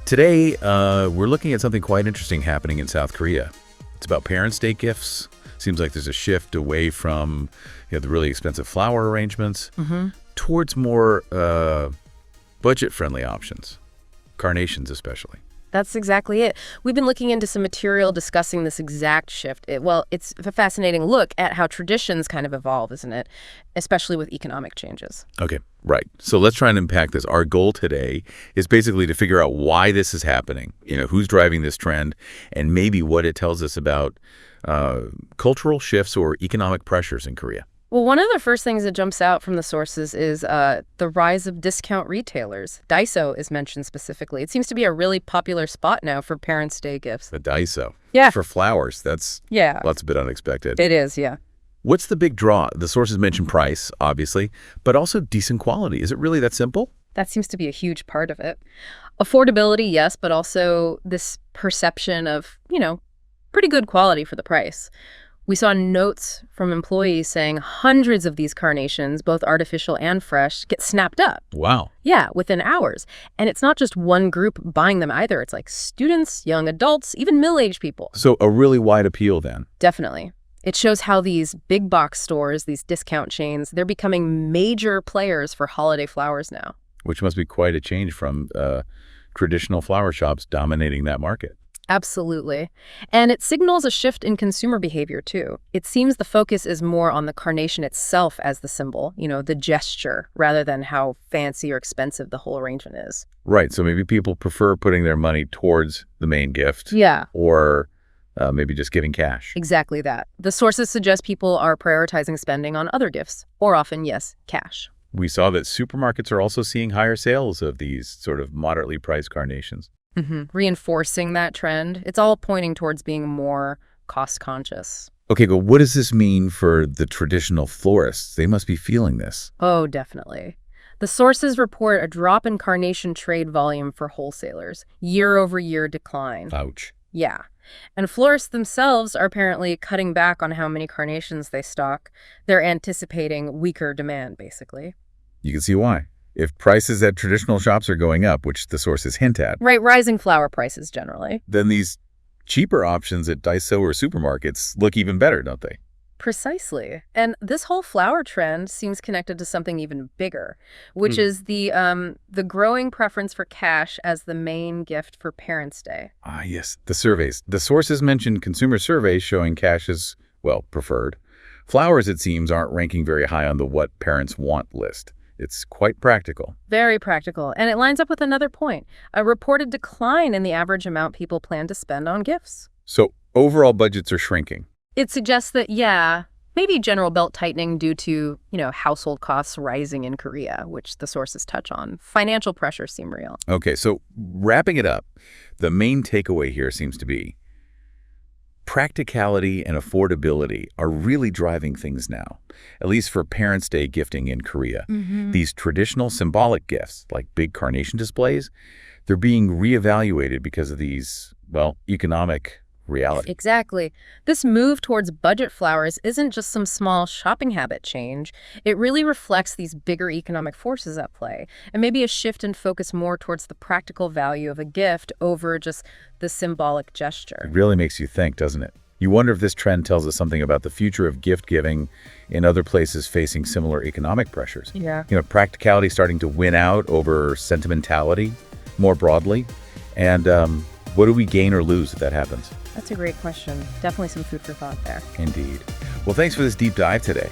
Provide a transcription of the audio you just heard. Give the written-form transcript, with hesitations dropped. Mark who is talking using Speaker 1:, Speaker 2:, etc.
Speaker 1: Today, we're looking at something quite interesting happening in South Korea. It's about Parents' Day gifts. Seems like there's a shift away from the really expensive flower arrangements towards more budget-friendly options, carnations especially.
Speaker 2: That's exactly it. We've been looking into some material discussing this exact shift. It's a fascinating look at how traditions kind of evolve, isn't it? Especially with economic changes.
Speaker 1: Okay, right. So let's try and unpack this. Our goal today is basically to figure out why this is happening, who's driving this trend, and maybe what it tells us about cultural shifts or economic pressures in Korea.
Speaker 2: Well, one of the first things that jumps out from the sources is the rise of discount retailers. Daiso is mentioned specifically. It seems to be a really popular spot now for Parents' Day gifts.
Speaker 1: The Daiso.
Speaker 2: Yeah.
Speaker 1: For flowers. That's a bit unexpected.
Speaker 2: It is, yeah.
Speaker 1: What's the big draw? The sources mention price, obviously, but also decent quality. Is it really that simple?
Speaker 2: That seems to be a huge part of it. Affordability, yes, but also this perception of, pretty good quality for the price. We saw notes from employees saying hundreds of these carnations, both artificial and fresh, get snapped up.
Speaker 1: Wow.
Speaker 2: Yeah, within hours. And it's not just one group buying them either. It's like students, young adults, even middle-aged people.
Speaker 1: So a really wide appeal then.
Speaker 2: Definitely. It shows how these big box stores, these discount chains, they're becoming major players for holiday flowers now.
Speaker 1: Which must be quite a change from traditional flower shops dominating that market.
Speaker 2: Absolutely. And it signals a shift in consumer behavior, too. It seems the focus is more on the carnation itself as the symbol, the gesture, rather than how fancy or expensive the whole arrangement is.
Speaker 1: Right. So maybe people prefer putting their money towards the main gift.
Speaker 2: Yeah.
Speaker 1: Or maybe just giving cash.
Speaker 2: Exactly that. The sources suggest people are prioritizing spending on other gifts, or often, yes, cash.
Speaker 1: We saw that supermarkets are also seeing higher sales of these sort of moderately priced carnations.
Speaker 2: Reinforcing that trend. It's all pointing towards being more cost-conscious.
Speaker 1: Okay, but what does this mean for the traditional florists? They must be feeling this.
Speaker 2: Oh, definitely. The sources report a drop in carnation trade volume for wholesalers, year-over-year decline.
Speaker 1: Ouch.
Speaker 2: Yeah. And florists themselves are apparently cutting back on how many carnations they stock. They're anticipating weaker demand, basically.
Speaker 1: You can see why. If prices at traditional shops are going up, which the sources hint at.
Speaker 2: Right, rising flower prices generally.
Speaker 1: Then these cheaper options at Daiso or supermarkets look even better, don't they?
Speaker 2: Precisely. And this whole flower trend seems connected to something even bigger, which is the growing preference for cash as the main gift for Parents' Day.
Speaker 1: Ah, yes, the surveys. The sources mentioned consumer surveys showing cash as, preferred. Flowers, it seems, aren't ranking very high on the what parents want list. It's quite practical.
Speaker 2: Very practical. And it lines up with another point, a reported decline in the average amount people plan to spend on gifts.
Speaker 1: So overall budgets are shrinking.
Speaker 2: It suggests that, maybe general belt tightening due to, household costs rising in Korea, which the sources touch on. Financial pressures seem real.
Speaker 1: Okay, so wrapping it up, the main takeaway here seems to be practicality and affordability are really driving things now, at least for Parents' Day gifting in Korea. These traditional symbolic gifts, like big carnation displays, they're being reevaluated because of these, economic reality.
Speaker 2: Exactly. This move towards budget flowers isn't just some small shopping habit change. It really reflects these bigger economic forces at play, and maybe a shift in focus more towards the practical value of a gift over just the symbolic gesture.
Speaker 1: It really makes you think, doesn't it? You wonder if this trend tells us something about the future of gift giving in other places facing similar economic pressures.
Speaker 2: Yeah.
Speaker 1: Practicality starting to win out over sentimentality more broadly. And what do we gain or lose if that happens?
Speaker 2: That's a great question. Definitely some food for thought there.
Speaker 1: Indeed. Well, thanks for this deep dive today.